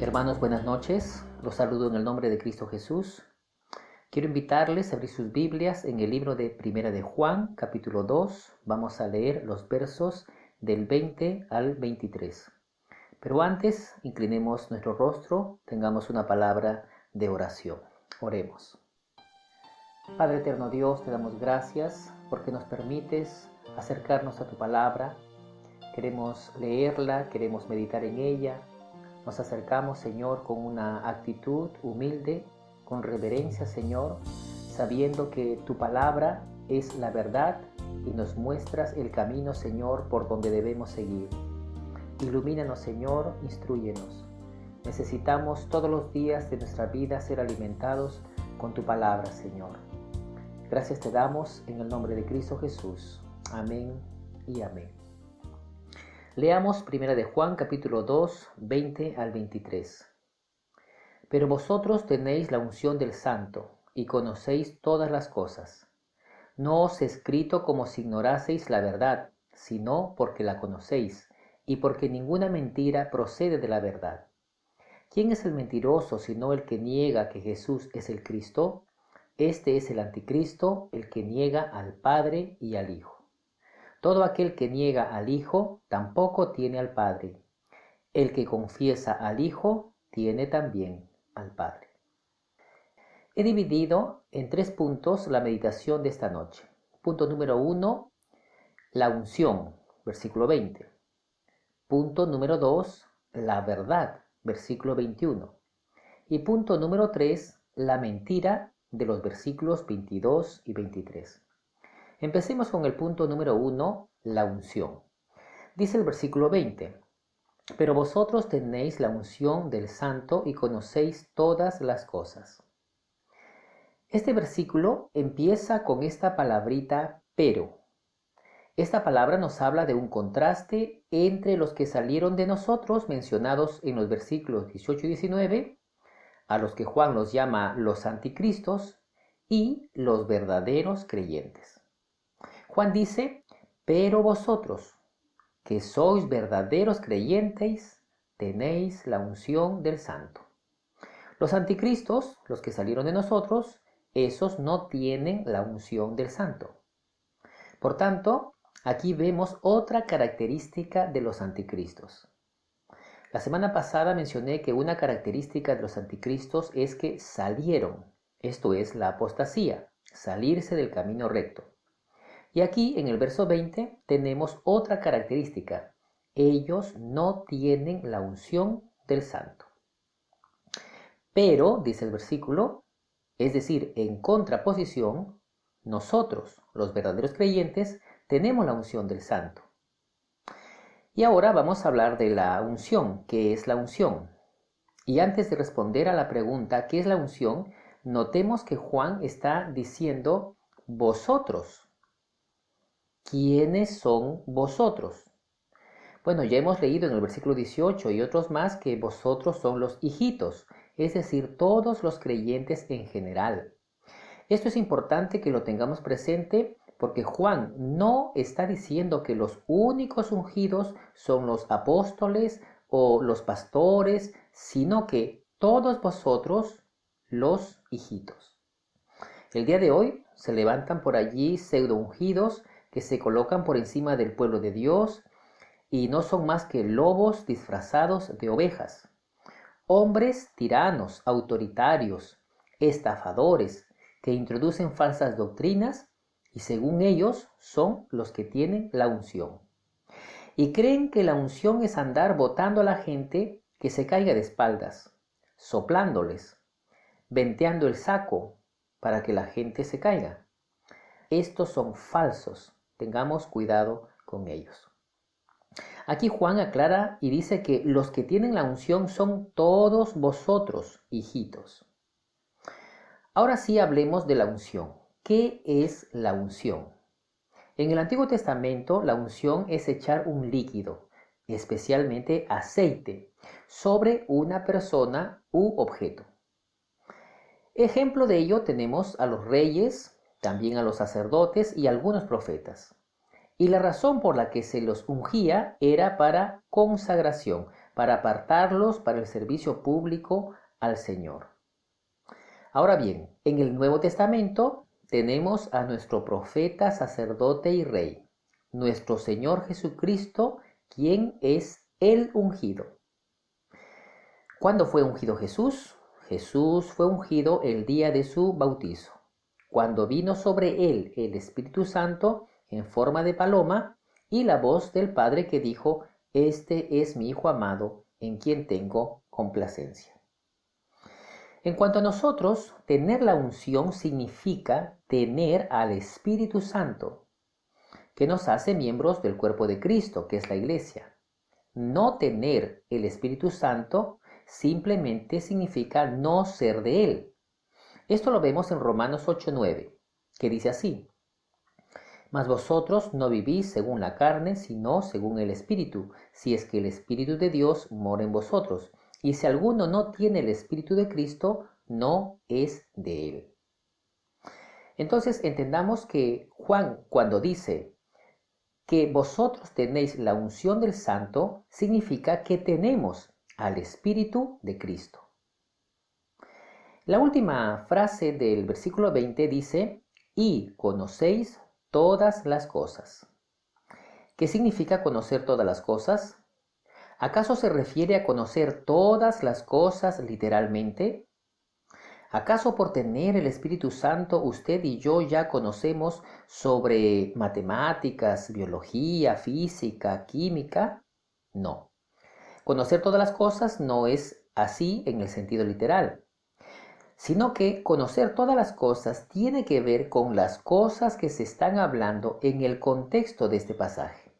Hermanos, buenas noches. Los saludo en el nombre de Cristo Jesús. Quiero invitarles a abrir sus Biblias en el libro de Primera de Juan, capítulo 2. Vamos a leer los versos del 20 al 23. Pero antes, inclinemos nuestro rostro, tengamos una palabra de oración. Oremos. Padre eterno Dios, te damos gracias porque nos permites acercarnos a tu palabra. Queremos leerla, queremos meditar en ella. Nos acercamos, Señor, con una actitud humilde, con reverencia, Señor, sabiendo que tu palabra es la verdad y nos muestras el camino, Señor, por donde debemos seguir. Ilumínanos, Señor, instrúyenos. Necesitamos todos los días de nuestra vida ser alimentados con tu palabra, Señor. Gracias te damos en el nombre de Cristo Jesús. Amén y amén. Leamos 1 de Juan capítulo 2, 20 al 23. Pero vosotros tenéis la unción del Santo y conocéis todas las cosas. No os he escrito como si ignoraseis la verdad, sino porque la conocéis, y porque ninguna mentira procede de la verdad. ¿Quién es el mentiroso sino el que niega que Jesús es el Cristo? Este es el anticristo, el que niega al Padre y al Hijo. Todo aquel que niega al Hijo tampoco tiene al Padre. El que confiesa al Hijo tiene también al Padre. He dividido en 3 puntos la meditación de esta noche. Punto número 1, la unción, versículo 20. Punto número 2, la verdad, versículo 21. Y punto número 3, la mentira, de los versículos 22 y 23. Empecemos con el punto número 1, la unción. Dice el versículo 20, pero vosotros tenéis la unción del Santo y conocéis todas las cosas. Este versículo empieza con esta palabrita pero. Esta palabra nos habla de un contraste entre los que salieron de nosotros, mencionados en los versículos 18 y 19, a los que Juan los llama los anticristos, y los verdaderos creyentes. Juan dice, pero vosotros, que sois verdaderos creyentes, tenéis la unción del Santo. Los anticristos, los que salieron de nosotros, esos no tienen la unción del Santo. Por tanto, aquí vemos otra característica de los anticristos. La semana pasada mencioné que una característica de los anticristos es que salieron, esto es la apostasía, salirse del camino recto. Y aquí en el verso 20 tenemos otra característica. Ellos no tienen la unción del Santo. Pero, dice el versículo, es decir, en contraposición, nosotros, los verdaderos creyentes, tenemos la unción del Santo. Y ahora vamos a hablar de la unción. ¿Qué es la unción? Y antes de responder a la pregunta, ¿qué es la unción? Notemos que Juan está diciendo vosotros. ¿Quiénes son vosotros? Bueno, ya hemos leído en el versículo 18 y otros más que vosotros son los hijitos, es decir, todos los creyentes en general. Esto es importante que lo tengamos presente porque Juan no está diciendo que los únicos ungidos son los apóstoles o los pastores, sino que todos vosotros los hijitos. El día de hoy se levantan por allí pseudo ungidos que se colocan por encima del pueblo de Dios y no son más que lobos disfrazados de ovejas. Hombres tiranos, autoritarios, estafadores, que introducen falsas doctrinas y según ellos son los que tienen la unción. Y creen que la unción es andar botando a la gente que se caiga de espaldas, soplándoles, venteando el saco para que la gente se caiga. Estos son falsos. Tengamos cuidado con ellos. Aquí Juan aclara y dice que los que tienen la unción son todos vosotros, hijitos. Ahora sí hablemos de la unción. ¿Qué es la unción? En el Antiguo Testamento, la unción es echar un líquido, especialmente aceite, sobre una persona u objeto. Ejemplo de ello tenemos a los reyes, también a los sacerdotes y a algunos profetas. Y la razón por la que se los ungía era para consagración, para apartarlos para el servicio público al Señor. Ahora bien, en el Nuevo Testamento tenemos a nuestro profeta, sacerdote y rey, nuestro Señor Jesucristo, quien es el ungido. ¿Cuándo fue ungido Jesús? Jesús fue ungido el día de su bautizo, cuando vino sobre él el Espíritu Santo en forma de paloma y la voz del Padre que dijo: Este es mi Hijo amado, en quien tengo complacencia. En cuanto a nosotros, tener la unción significa tener al Espíritu Santo, que nos hace miembros del cuerpo de Cristo, que es la Iglesia. No tener el Espíritu Santo simplemente significa no ser de Él. Esto lo vemos en Romanos 8:9, que dice así: Mas vosotros no vivís según la carne, sino según el Espíritu, si es que el Espíritu de Dios mora en vosotros. Y si alguno no tiene el Espíritu de Cristo, no es de Él. Entonces entendamos que Juan, cuando dice que vosotros tenéis la unción del Santo, significa que tenemos al Espíritu de Cristo. La última frase del versículo 20 dice: y conocéis todas las cosas. ¿Qué significa conocer todas las cosas? ¿Acaso se refiere a conocer todas las cosas literalmente? ¿Acaso por tener el Espíritu Santo usted y yo ya conocemos sobre matemáticas, biología, física, química? No. Conocer todas las cosas no es así en el sentido literal, sino que conocer todas las cosas tiene que ver con las cosas que se están hablando en el contexto de este pasaje.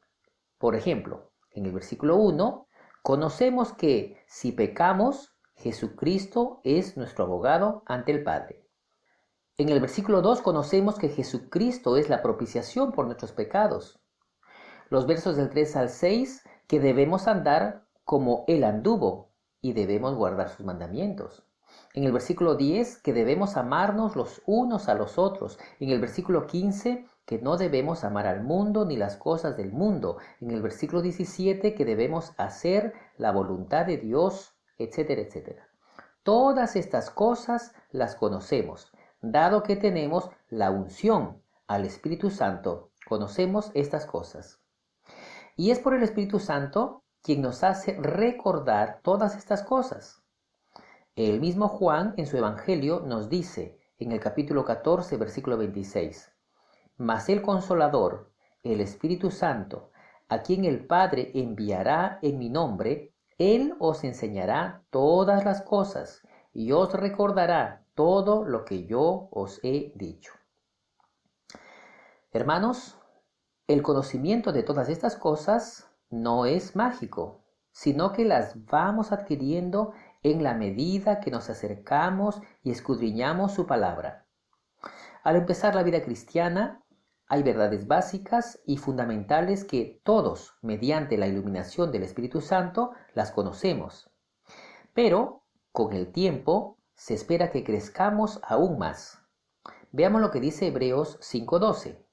Por ejemplo, en el versículo 1, conocemos que si pecamos, Jesucristo es nuestro abogado ante el Padre. En el versículo 2 conocemos que Jesucristo es la propiciación por nuestros pecados. Los versos del 3 al 6, que debemos andar como Él anduvo y debemos guardar sus mandamientos. En el versículo 10, que debemos amarnos los unos a los otros. En el versículo 15, que no debemos amar al mundo ni las cosas del mundo. En el versículo 17, que debemos hacer la voluntad de Dios, etcétera, etcétera. Todas estas cosas las conocemos, dado que tenemos la unción al Espíritu Santo. Conocemos estas cosas. Y es por el Espíritu Santo quien nos hace recordar todas estas cosas. El mismo Juan en su Evangelio nos dice en el capítulo 14, versículo 26: Mas el Consolador, el Espíritu Santo, a quien el Padre enviará en mi nombre, Él os enseñará todas las cosas y os recordará todo lo que yo os he dicho. Hermanos, el conocimiento de todas estas cosas no es mágico, sino que las vamos adquiriendo en la medida que nos acercamos y escudriñamos su palabra. Al empezar la vida cristiana, hay verdades básicas y fundamentales que todos, mediante la iluminación del Espíritu Santo, las conocemos. Pero, con el tiempo, se espera que crezcamos aún más. Veamos lo que dice Hebreos 5:12.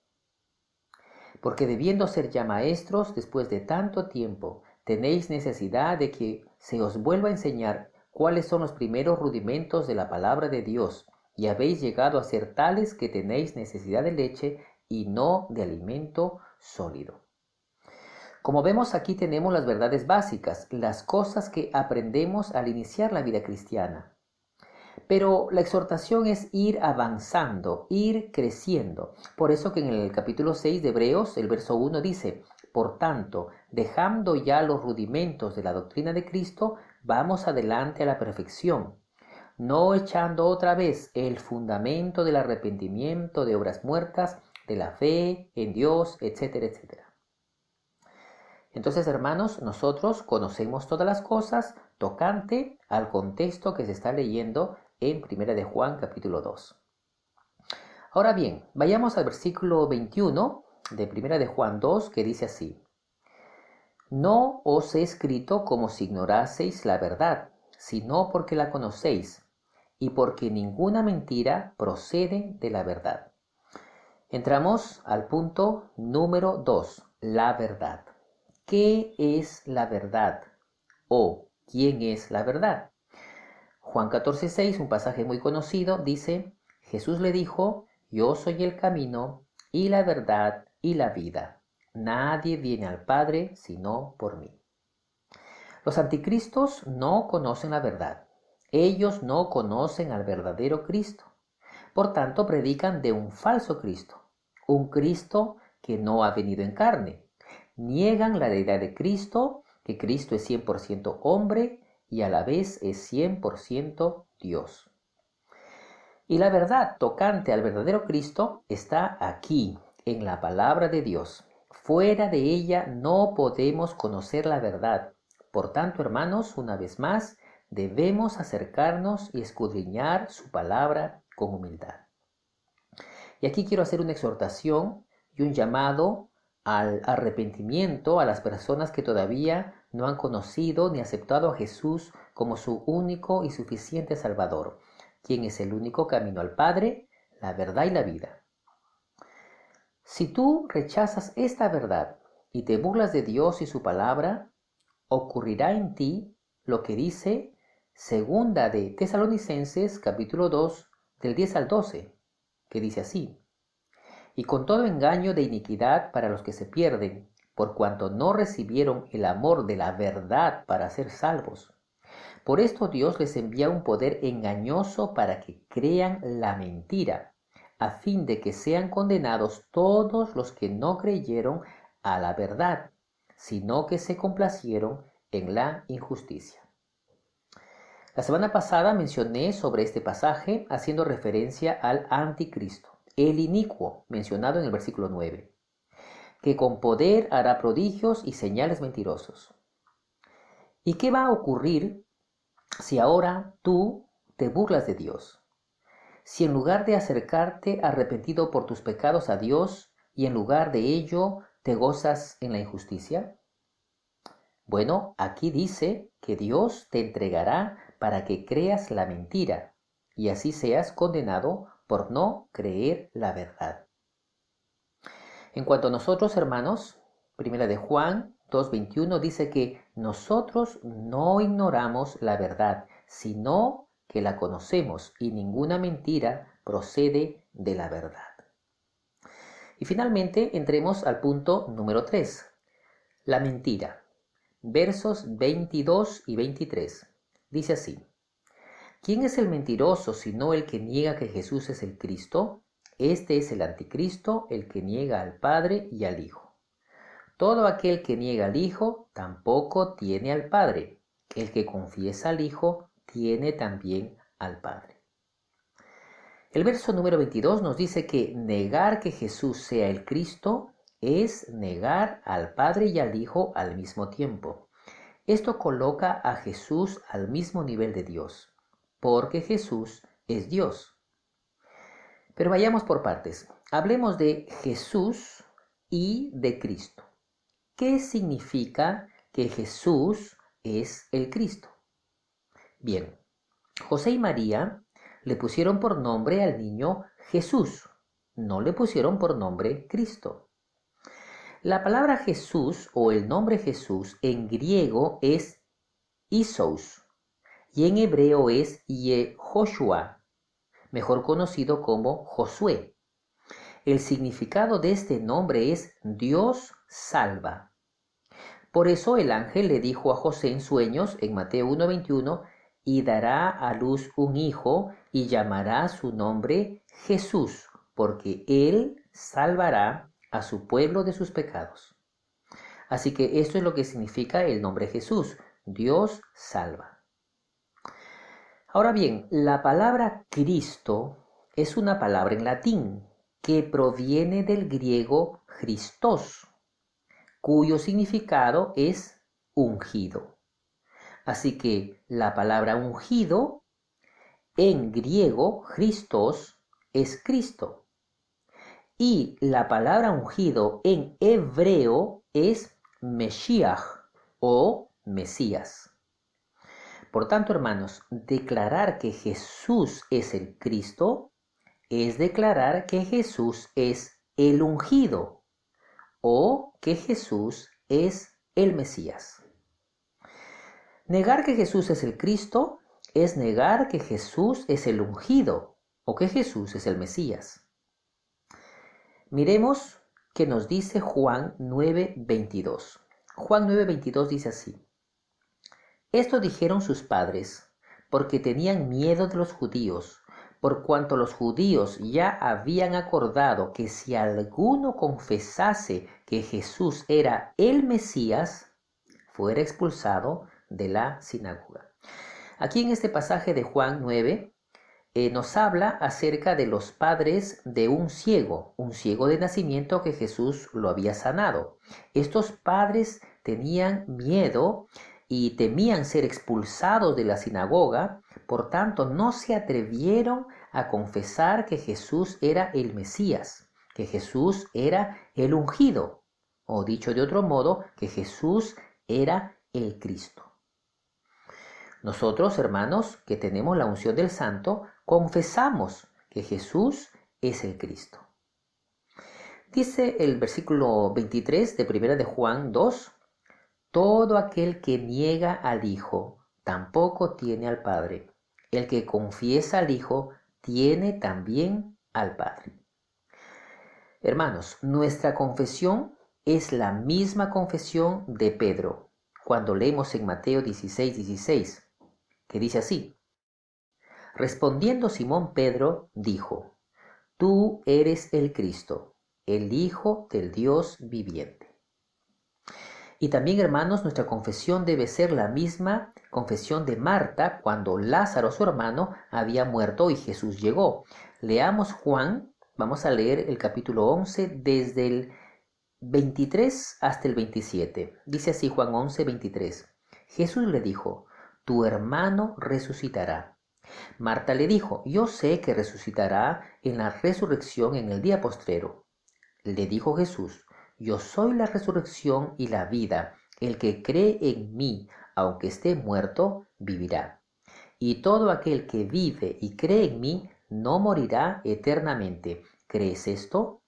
Porque debiendo ser ya maestros después de tanto tiempo, tenéis necesidad de que se os vuelva a enseñar cuáles son los primeros rudimentos de la palabra de Dios, y habéis llegado a ser tales que tenéis necesidad de leche y no de alimento sólido. Como vemos, aquí tenemos las verdades básicas, las cosas que aprendemos al iniciar la vida cristiana. Pero la exhortación es ir avanzando, ir creciendo. Por eso que en el capítulo 6 de Hebreos, el verso 1 dice: Por tanto, dejando ya los rudimentos de la doctrina de Cristo, vamos adelante a la perfección, no echando otra vez el fundamento del arrepentimiento de obras muertas, de la fe en Dios, etcétera, etcétera. Entonces, hermanos, nosotros conocemos todas las cosas tocante al contexto que se está leyendo en 1 de Juan capítulo 2. Ahora bien, vayamos al versículo 21 de 1 de Juan 2, que dice así: No os he escrito como si ignoraseis la verdad, sino porque la conocéis, y porque ninguna mentira procede de la verdad. Entramos al punto número 2, la verdad. ¿Qué es la verdad? o ¿quién es la verdad? Juan 14:6, un pasaje muy conocido, dice, Jesús le dijo, yo soy el camino y la verdad y la vida. Nadie viene al Padre sino por mí. Los anticristos no conocen la verdad. Ellos no conocen al verdadero Cristo. Por tanto, predican de un falso Cristo, un Cristo que no ha venido en carne. Niegan la deidad de Cristo, que Cristo es 100% hombre y a la vez es 100% Dios. Y la verdad tocante al verdadero Cristo está aquí, en la palabra de Dios. Fuera de ella no podemos conocer la verdad. Por tanto, hermanos, una vez más, debemos acercarnos y escudriñar su palabra con humildad. Y aquí quiero hacer una exhortación y un llamado al arrepentimiento a las personas que todavía no han conocido ni aceptado a Jesús como su único y suficiente Salvador, quien es el único camino al Padre, la verdad y la vida. Si tú rechazas esta verdad y te burlas de Dios y su palabra, ocurrirá en ti lo que dice Segunda de Tesalonicenses capítulo 2 del 10 al 12, que dice así, y con todo engaño de iniquidad para los que se pierden, por cuanto no recibieron el amor de la verdad para ser salvos. Por esto Dios les envía un poder engañoso para que crean la mentira, a fin de que sean condenados todos los que no creyeron a la verdad, sino que se complacieron en la injusticia. La semana pasada mencioné sobre este pasaje haciendo referencia al anticristo, el inicuo, mencionado en el versículo 9, que con poder hará prodigios y señales mentirosos. ¿Y qué va a ocurrir si ahora tú te burlas de Dios? Si en lugar de acercarte arrepentido por tus pecados a Dios y en lugar de ello te gozas en la injusticia. Bueno, aquí dice que Dios te entregará para que creas la mentira y así seas condenado por no creer la verdad. En cuanto a nosotros, hermanos, Primera de Juan 2:21 dice que nosotros no ignoramos la verdad, sino que la conocemos y ninguna mentira procede de la verdad. Y finalmente entremos al punto número 3, la mentira. Versos 22 y 23. Dice así, ¿quién es el mentiroso sino el que niega que Jesús es el Cristo? Este es el anticristo, el que niega al Padre y al Hijo. Todo aquel que niega al Hijo tampoco tiene al Padre. El que confiesa al Hijo tiene también al Padre. El verso número 22 nos dice que negar que Jesús sea el Cristo es negar al Padre y al Hijo al mismo tiempo. Esto coloca a Jesús al mismo nivel de Dios, porque Jesús es Dios. Pero vayamos por partes. Hablemos de Jesús y de Cristo. ¿Qué significa que Jesús es el Cristo? Bien, José y María le pusieron por nombre al niño Jesús, no le pusieron por nombre Cristo. La palabra Jesús o el nombre Jesús en griego es Isos y en hebreo es Yehoshua, mejor conocido como Josué. El significado de este nombre es Dios salva. Por eso el ángel le dijo a José en sueños en Mateo 1:21, y dará a luz un hijo y llamará su nombre Jesús, porque él salvará a su pueblo de sus pecados. Así que esto es lo que significa el nombre Jesús, Dios salva. Ahora bien, la palabra Cristo es una palabra en latín que proviene del griego Christos, cuyo significado es ungido. Así que la palabra ungido en griego, Christos, es Cristo. Y la palabra ungido en hebreo es Mesías o Mesías. Por tanto, hermanos, declarar que Jesús es el Cristo es declarar que Jesús es el ungido o que Jesús es el Mesías. Negar que Jesús es el Cristo es negar que Jesús es el ungido o que Jesús es el Mesías. Miremos qué nos dice Juan 9:22. Juan 9:22 dice así: Esto dijeron sus padres, porque tenían miedo de los judíos, por cuanto los judíos ya habían acordado que si alguno confesase que Jesús era el Mesías, fuera expulsado de la sinagoga. Aquí en este pasaje de Juan 9 nos habla acerca de los padres de un ciego de nacimiento que Jesús lo había sanado. Estos padres tenían miedo y temían ser expulsados de la sinagoga, por tanto no se atrevieron a confesar que Jesús era el Mesías, que Jesús era el ungido, o dicho de otro modo, que Jesús era el Cristo. Nosotros, hermanos, que tenemos la unción del Santo, confesamos que Jesús es el Cristo. Dice el versículo 23 de 1 de Juan 2, todo aquel que niega al Hijo tampoco tiene al Padre. El que confiesa al Hijo tiene también al Padre. Hermanos, nuestra confesión es la misma confesión de Pedro, cuando leemos en Mateo 16:16, que dice así: respondiendo Simón Pedro, dijo: Tú eres el Cristo, el Hijo del Dios viviente. Y también, hermanos, nuestra confesión debe ser la misma confesión de Marta cuando Lázaro, su hermano, había muerto y Jesús llegó. Leamos Juan, vamos a leer el capítulo 11 desde el 23 hasta el 27. Dice así Juan 11:23. Jesús le dijo: Tu hermano resucitará. Marta le dijo: Yo sé que resucitará en la resurrección en el día postrero. Le dijo Jesús: Yo soy la resurrección y la vida. El que cree en mí, aunque esté muerto, vivirá. Y todo aquel que vive y cree en mí, no morirá eternamente. ¿Crees esto?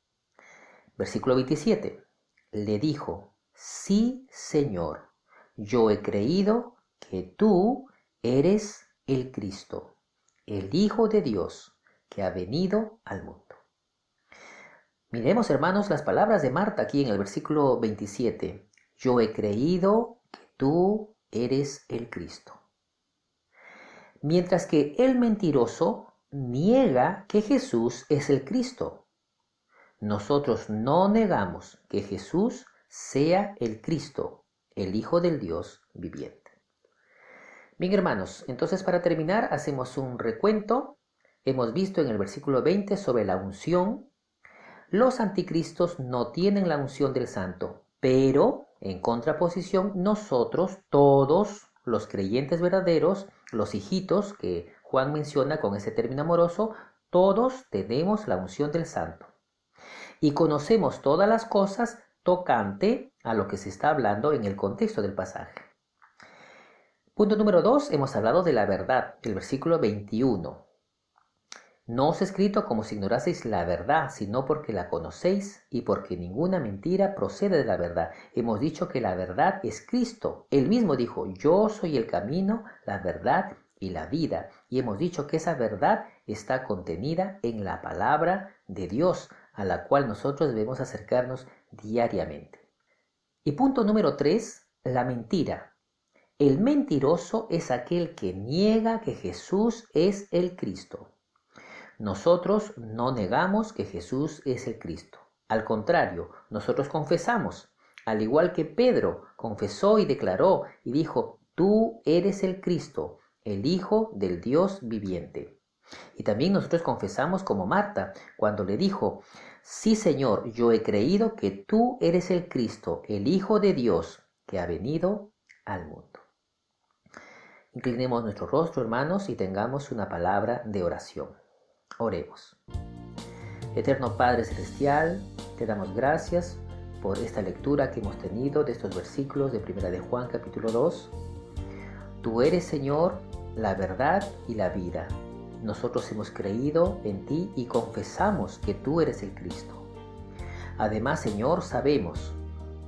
Versículo 27. Le dijo: Sí, Señor, yo he creído que tú eres el Cristo, el Hijo de Dios, que ha venido al mundo. Miremos, hermanos, las palabras de Marta aquí en el versículo 27. Yo he creído que tú eres el Cristo. Mientras que el mentiroso niega que Jesús es el Cristo. Nosotros no negamos que Jesús sea el Cristo, el Hijo del Dios viviente. Bien, hermanos, entonces para terminar hacemos un recuento. Hemos visto en el versículo 20 sobre la unción. Los anticristos no tienen la unción del Santo, pero en contraposición nosotros, todos los creyentes verdaderos, los hijitos que Juan menciona con ese término amoroso, todos tenemos la unción del Santo. Y conocemos todas las cosas tocante a lo que se está hablando en el contexto del pasaje. Punto número 2, hemos hablado de la verdad, el versículo 21. No os he escrito como si ignoraseis la verdad, sino porque la conocéis y porque ninguna mentira procede de la verdad. Hemos dicho que la verdad es Cristo. Él mismo dijo: Yo soy el camino, la verdad y la vida. Y hemos dicho que esa verdad está contenida en la palabra de Dios, a la cual nosotros debemos acercarnos diariamente. Y punto número 3, la mentira. El mentiroso es aquel que niega que Jesús es el Cristo. Nosotros no negamos que Jesús es el Cristo. Al contrario, nosotros confesamos, al igual que Pedro confesó y declaró y dijo: Tú eres el Cristo, el Hijo del Dios viviente. Y también nosotros confesamos como Marta, cuando le dijo: Sí, Señor, yo he creído que tú eres el Cristo, el Hijo de Dios, que ha venido al mundo. Inclinemos nuestro rostro, hermanos, y tengamos una palabra de oración. Oremos. Eterno Padre Celestial, te damos gracias por esta lectura que hemos tenido de estos versículos de 1 de Juan capítulo 2. Tú eres, Señor, la verdad y la vida. Nosotros hemos creído en ti y confesamos que tú eres el Cristo. Además, Señor, sabemos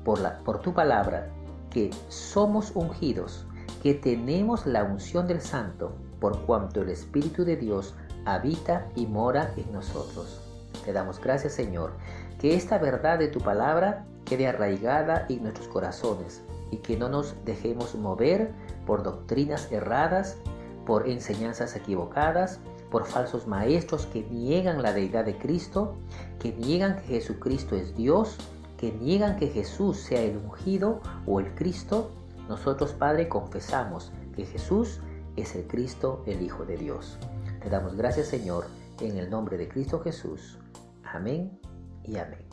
por tu palabra que somos ungidos, que tenemos la unción del Santo, por cuanto el Espíritu de Dios habita y mora en nosotros. Te damos gracias, Señor, que esta verdad de tu palabra quede arraigada en nuestros corazones y que no nos dejemos mover por doctrinas erradas, por enseñanzas equivocadas, por falsos maestros que niegan la deidad de Cristo, que niegan que Jesucristo es Dios, que niegan que Jesús sea el ungido o el Cristo. Nosotros, Padre, confesamos que Jesús es el Cristo, el Hijo de Dios. Te damos gracias, Señor, en el nombre de Cristo Jesús. Amén y amén.